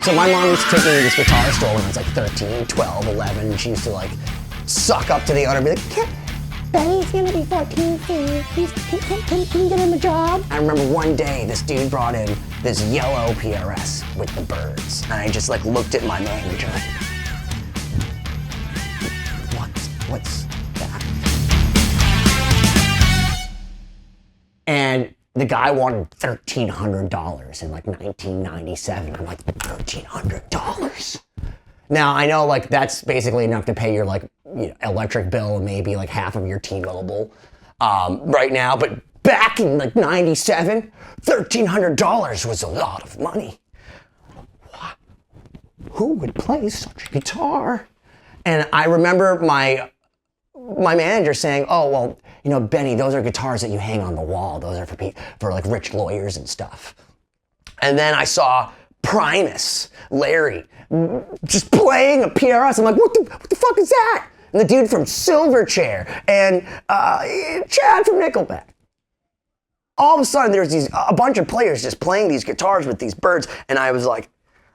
So my mom used to take me to this guitar store when I was like 13, 12, 11, and she used to like suck up to the owner and be like, Benny's gonna be 14 soon. Can you get him a job? I remember one day this dude brought in this yellow PRS with the birds. And I just like looked at my manager like, what's that? And the guy wanted $1,300 in like 1997. I'm like, $1,300? Now I know like that's basically enough to pay your like electric bill and maybe like half of your T-Mobile right now, but back in like 97, $1,300 was a lot of money. What? Who would play such a guitar? And I remember my manager saying, oh, well, Benny, those are guitars that you hang on the wall. Those are for like rich lawyers and stuff. And then I saw Primus, Larry, just playing a PRS. I'm like, what the fuck is that? And the dude from Silverchair and Chad from Nickelback. All of a sudden, there's a bunch of players just playing these guitars with these birds. And I was like,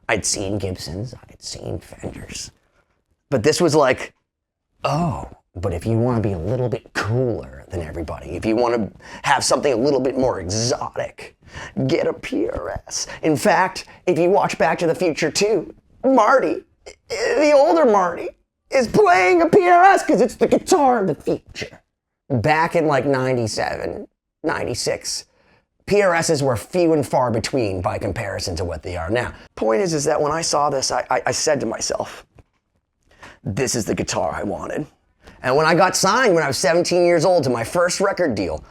I'd seen Gibsons, I'd seen Fenders. But this was like, oh, but if you want to be a little bit cooler than everybody, if you want to have something a little bit more exotic, get a PRS. In fact, if you watch Back to the Future 2, Marty, the older Marty, is playing a PRS because it's the guitar of the future. Back in like 97, 96, PRSs were few and far between by comparison to what they are now. Point is that when I saw this, I said to myself, this is the guitar I wanted. And when I got signed when I was 17 years old to my first record deal,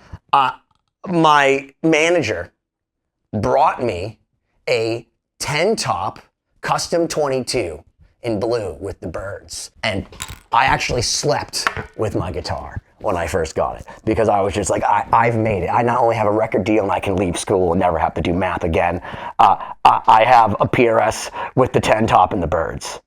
my manager brought me a 10-top custom 22 in blue with the birds. And I actually slept with my guitar when I first got it because I was just like, I've made it. I not only have a record deal and I can leave school and never have to do math again, I have a PRS with the 10-top and the birds.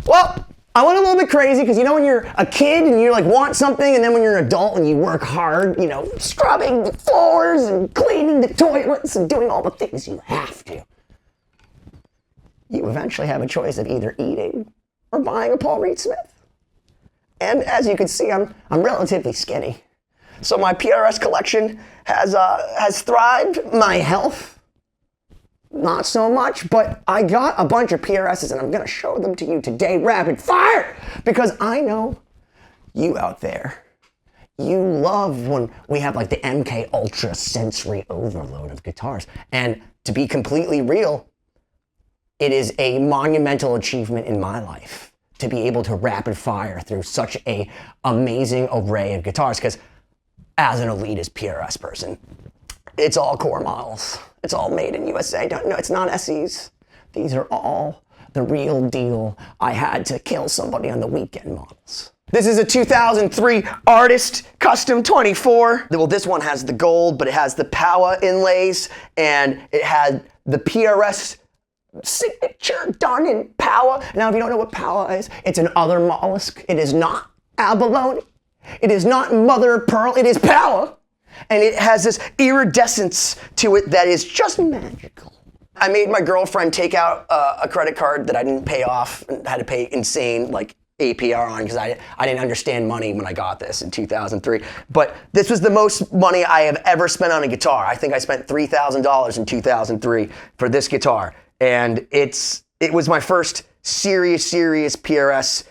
Well, I went a little bit crazy because when you're a kid and you like want something, and then when you're an adult and you work hard, scrubbing the floors and cleaning the toilets and doing all the things you have to, you eventually have a choice of either eating or buying a Paul Reed Smith. And as you can see, I'm relatively skinny. So my PRS collection has thrived. My health, not so much, but I got a bunch of PRSs and I'm gonna show them to you today, rapid fire, because I know you out there, you love when we have like the MK Ultra sensory overload of guitars. And to be completely real, it is a monumental achievement in my life to be able to rapid fire through such a amazing array of guitars, because as an elitist PRS person, it's all core models. It's all made in USA. No, it's not SEs. These are all the real deal. I had to kill somebody on the weekend models. This is a 2003 Artist Custom 24. Well, this one has the gold, but it has the Power inlays, and it had the PRS signature done in Power. Now, if you don't know what Power is, it's an other mollusk. It is not abalone. It is not mother of pearl. It is Power. And it has this iridescence to it that is just magical. I made my girlfriend take out a credit card that I didn't pay off and had to pay insane like APR on because I didn't understand money when I got this in 2003. But this was the most money I have ever spent on a guitar. I think I spent $3,000 in 2003 for this guitar. And it was my first serious PRS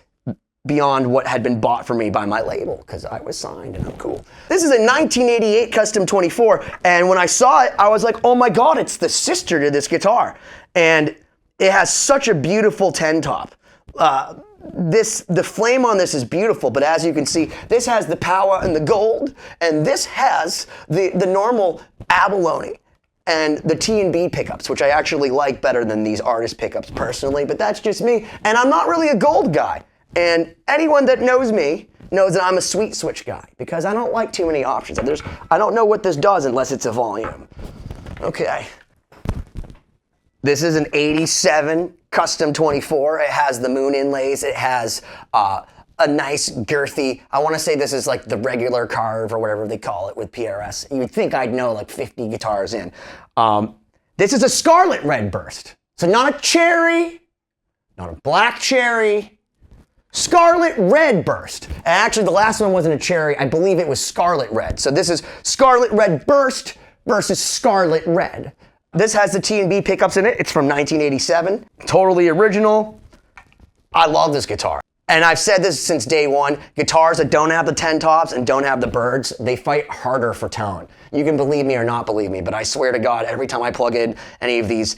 beyond what had been bought for me by my label, because I was signed and I'm cool. This is a 1988 Custom 24, and when I saw it, I was like, oh my God, it's the sister to this guitar. And it has such a beautiful 10-top. The flame on this is beautiful, but as you can see, this has the Power and the gold, and this has the normal abalone and the T&B pickups, which I actually like better than these artist pickups personally, but that's just me. And I'm not really a gold guy. And anyone that knows me knows that I'm a sweet switch guy because I don't like too many options. I don't know what this does unless it's a volume. Okay. This is an 87 Custom 24. It has the moon inlays. It has a nice girthy, I want to say this is like the regular carve or whatever they call it with PRS. You'd think I'd know like 50 guitars in. This is a Scarlet Red Burst. So not a cherry, not a black cherry, Scarlet Red Burst. And actually, the last one wasn't a cherry. I believe it was Scarlet Red. So this is Scarlet Red Burst versus Scarlet Red. This has the T&B pickups in it. It's from 1987. Totally original. I love this guitar. And I've said this since day one. Guitars that don't have the 10 tops and don't have the birds, they fight harder for tone. You can believe me or not believe me, but I swear to God, every time I plug in any of these,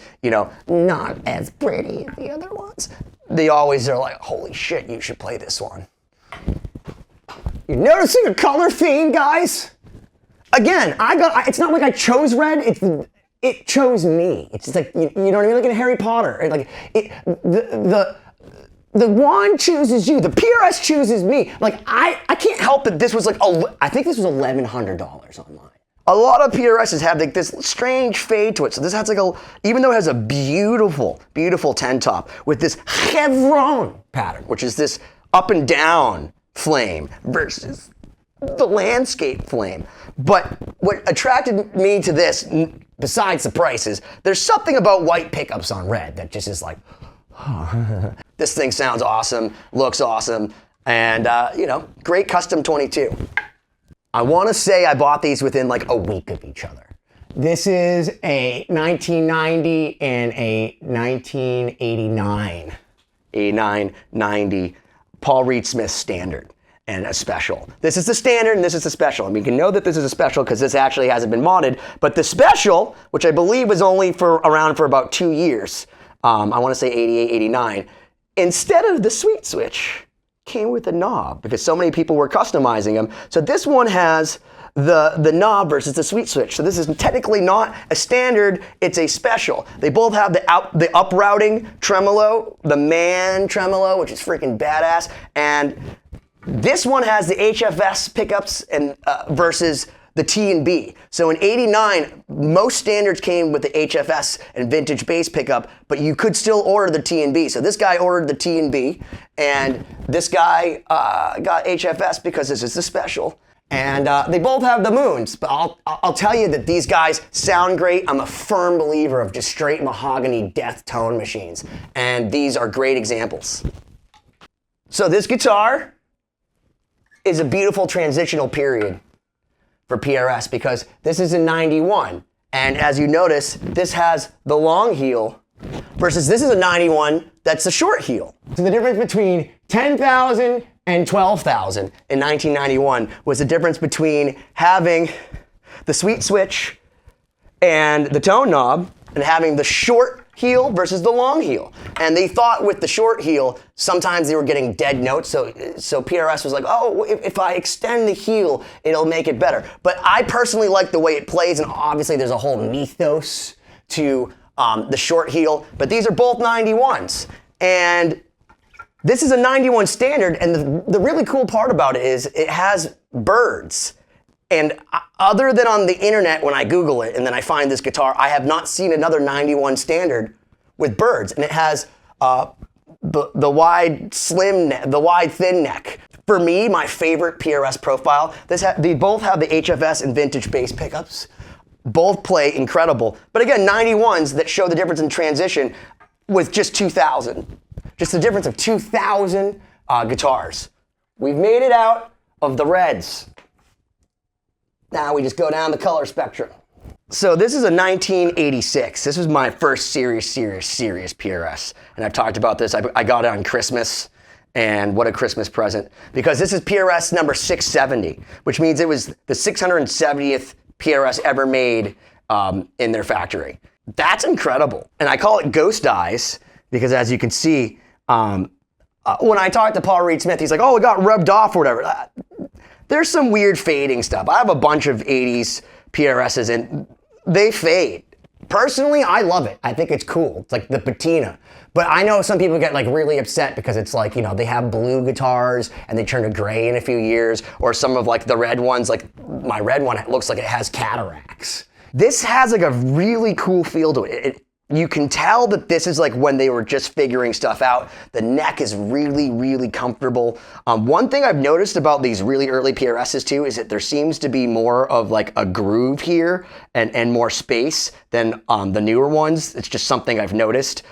not as pretty as the other ones, they always are like, holy shit, you should play this one. You noticing a color theme, guys? Again, it's not like I chose red, it chose me. It's just like, you know what I mean? Like in Harry Potter. Like, the wand chooses you, the PRS chooses me. Like, I can't help that this was like, I think this was $1,100 online. A lot of PRSs have like this strange fade to it. So this has like even though it has a beautiful, beautiful 10 top with this chevron pattern, which is this up and down flame versus the landscape flame. But what attracted me to this, besides the price, is there's something about white pickups on red that just is like, this thing sounds awesome, looks awesome, and great custom 22. I want to say I bought these within like a week of each other. This is a 1990 and a 1989. 89, 90 Paul Reed Smith standard and a special. This is the standard and this is the special. I mean, you can know that this is a special because this actually hasn't been modded, but the special, which I believe was only around for about 2 years, I want to say 88, 89, instead of the sweet switch, came with a knob because so many people were customizing them. So this one has the knob versus the sweet switch. So this is technically not a standard, it's a special. They both have the uprouting tremolo, the man tremolo, which is freaking badass. And this one has the HFS pickups and versus the T&B. So in 89, most standards came with the HFS and vintage bass pickup, but you could still order the T&B. So this guy ordered the T&B, and this guy got HFS because this is the special. And they both have the moons, but I'll tell you that these guys sound great. I'm a firm believer of just straight mahogany death tone machines, and these are great examples. So this guitar is a beautiful transitional period for PRS because this is in 91. And as you notice, this has the long heel versus this is a 91 that's the short heel. So the difference between 10,000 and 12,000 in 1991 was the difference between having the sweet switch and the tone knob and having the short heel versus the long heel. And they thought with the short heel, sometimes they were getting dead notes. So PRS was like, oh, if I extend the heel, it'll make it better. But I personally like the way it plays, and obviously there's a whole mythos to the short heel, but these are both 91s. And this is a 91 standard, and the really cool part about it is it has birds. And other than on the internet, when I Google it and then I find this guitar, I have not seen another 91 standard with birds. And it has the wide thin neck. For me, my favorite PRS profile, they both have the HFS and vintage bass pickups. Both play incredible. But again, 91s that show the difference in transition with just 2,000. Just the difference of 2,000 guitars. We've made it out of the reds. Now we just go down the color spectrum. So this is a 1986. This was my first serious PRS. And I've talked about this. I got it on Christmas, and what a Christmas present. Because this is PRS number 670, which means it was the 670th PRS ever made in their factory. That's incredible. And I call it ghost eyes because, as you can see, when I talked to Paul Reed Smith, he's like, oh, it got rubbed off or whatever. There's some weird fading stuff. I have a bunch of 80s PRSs and they fade. Personally, I love it. I think it's cool. It's like the patina. But I know some people get like really upset because it's like, they have blue guitars and they turn to gray in a few years, or some of like the red ones, like my red one, it looks like it has cataracts. This has like a really cool feel to it. You can tell that this is like when they were just figuring stuff out. The neck is really, really comfortable. One thing I've noticed about these really early PRSs too is that there seems to be more of like a groove here and more space than the newer ones. It's just something I've noticed.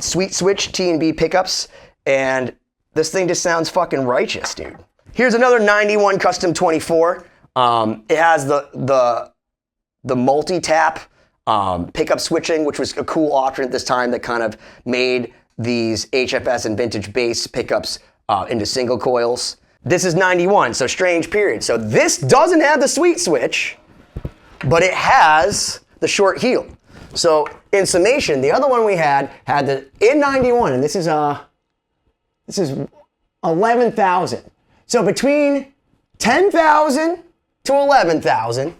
Sweet switch T&B pickups, and this thing just sounds fucking righteous, dude. Here's another 91 Custom 24. It has the multi-tap pickup switching, which was a cool option at this time that kind of made these HFS and vintage bass pickups into single coils. This is 91, so strange period. So this doesn't have the sweet switch, but it has the short heel. So in summation, the other one we had the in 91, and this is 11,000. So between 10,000 to 11,000,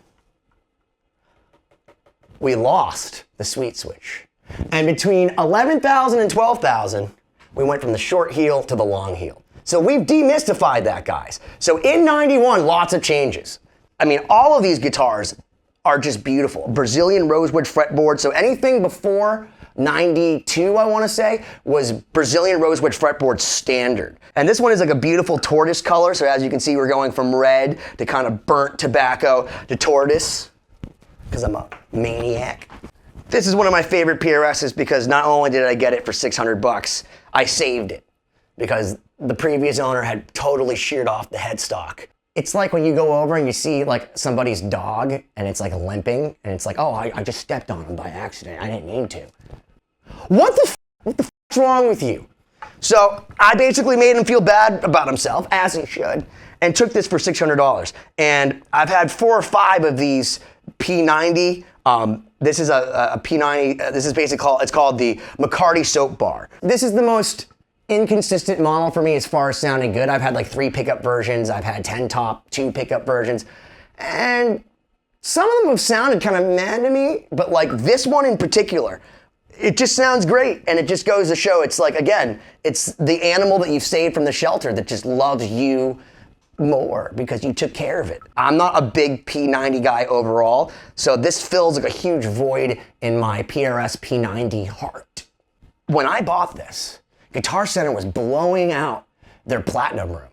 we lost the sweet switch. And between 11,000 and 12,000, we went from the short heel to the long heel. So we've demystified that, guys. So in 91, lots of changes. I mean, all of these guitars are just beautiful. Brazilian rosewood fretboard. So anything before 92, I want to say, was Brazilian rosewood fretboard standard. And this one is like a beautiful tortoise color. So as you can see, we're going from red to kind of burnt tobacco to tortoise, because I'm a maniac. This is one of my favorite PRSs because not only did I get it for 600 bucks, I saved it because the previous owner had totally sheared off the headstock. It's like when you go over and you see like somebody's dog and it's like limping and it's like, oh, I just stepped on him by accident. I didn't mean to. What the f***'s wrong with you? So I basically made him feel bad about himself, as he should, and took this for $600. And I've had 4 or 5 of these P90. This is a P90. This is basically it's called the Mccarty Soap Bar. This is the most inconsistent model for me as far as sounding good. I've had like 3 pickup versions. I've had 10 top, 2 pickup versions. And some of them have sounded kind of mad to me, but like this one in particular, it just sounds great. And it just goes to show, it's like, again, it's the animal that you've saved from the shelter that just loves you more because you took care of it. I'm not a big P90 guy overall, so this fills like a huge void in my PRS P90 heart. When I bought this, Guitar Center was blowing out their platinum room,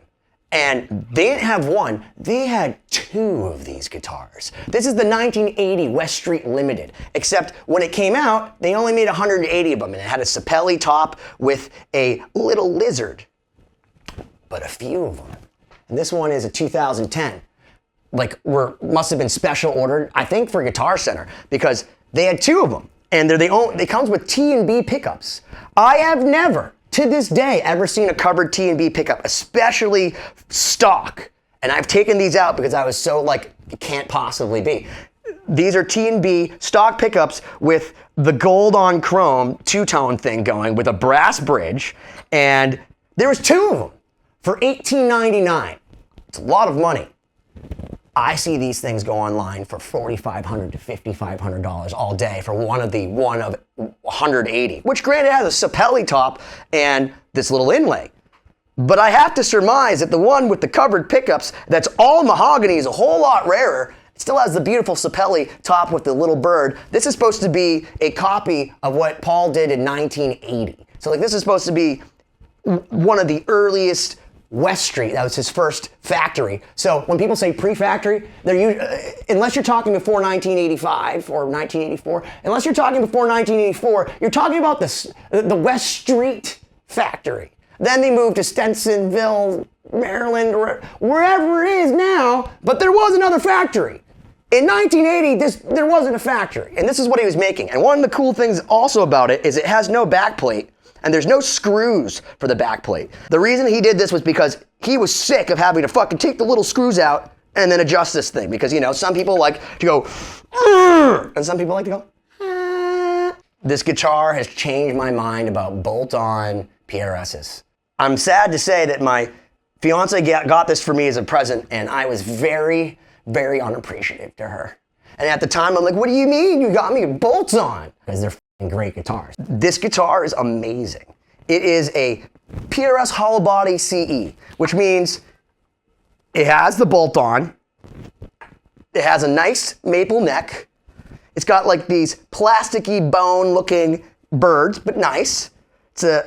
and they didn't have one, they had 2 of these guitars. This is the 1980 West Street Limited, except when it came out, they only made 180 of them, and it had a Sapelli top with a little lizard, but a few of them. And this one is a 2010. Like, must have been special ordered, I think, for Guitar Center, because they had 2 of them, and they comes with T&B pickups. I have never, to this day, ever seen a covered T&B pickup, especially stock. And I've taken these out because I was so like, it can't possibly be. These are T&B stock pickups with the gold on chrome 2-tone thing going with a brass bridge, and there was 2 of them. For $18.99, it's a lot of money. I see these things go online for $4,500 to $5,500 all day for one of 180, which granted has a Sapelli top and this little inlay. But I have to surmise that the one with the covered pickups that's all mahogany is a whole lot rarer. It still has the beautiful Sapelli top with the little bird. This is supposed to be a copy of what Paul did in 1980. So like this is supposed to be one of the earliest West Street. That was his first factory. So when people say pre-factory, unless you're talking before 1985 or 1984, unless you're talking before 1984, you're talking about the West Street factory. Then they moved to Stensonville, Maryland, or wherever it is now, but there was another factory. In 1980, there wasn't a factory, and this is what he was making. And one of the cool things also about it is it has no backplate, and there's no screws for the backplate. The reason he did this was because he was sick of having to fucking take the little screws out and then adjust this thing. Because, you know, some people like to go, and some people like to go, ah. This guitar has changed my mind about bolt-on PRSs. I'm sad to say that my fiance got this for me as a present, and I was very, very unappreciative to her. And at the time, I'm like, what do you mean you got me bolt-on? Because they're great guitars. This guitar is amazing. It is a PRS hollow body CE, which means it has the bolt on, it has a nice maple neck, It's got like these plasticky bone looking birds, but nice.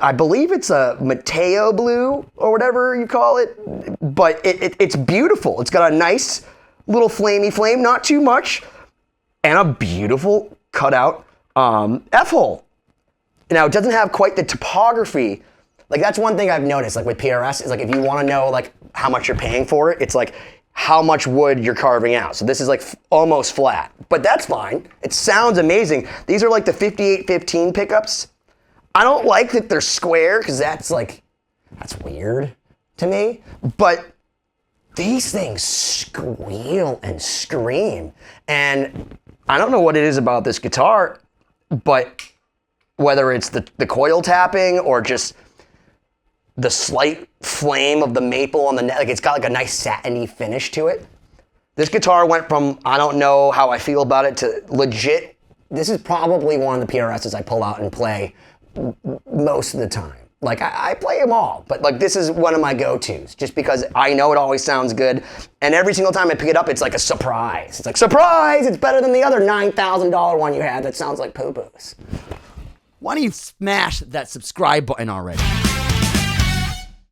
I believe it's a Mateo blue or whatever you call it, but it's beautiful. It's got a nice little flamey flame, not too much, and a beautiful cutout F-hole. Now, it doesn't have quite the topography. Like, that's one thing I've noticed, like with PRS, is like if you want to know like how much you're paying for it, it's like how much wood you're carving out. So this is like almost flat, but that's fine. It sounds amazing. These are like the 5815 pickups. I don't like that they're square because that's weird to me, but these things squeal and scream. And I don't know what it is about this guitar, but whether it's the coil tapping or just the slight flame of the maple on the neck, like it's got like a nice satiny finish to it. This guitar went from I don't know how I feel about it to legit. This is probably one of the PRSs I pull out and play most of the time. Like I play them all, but like this is one of my go-tos just because I know it always sounds good. And every single time I pick it up, it's like a surprise. It's like, surprise, it's better than the other $9,000 one you had that sounds like poo-poos. Why don't you smash that subscribe button already?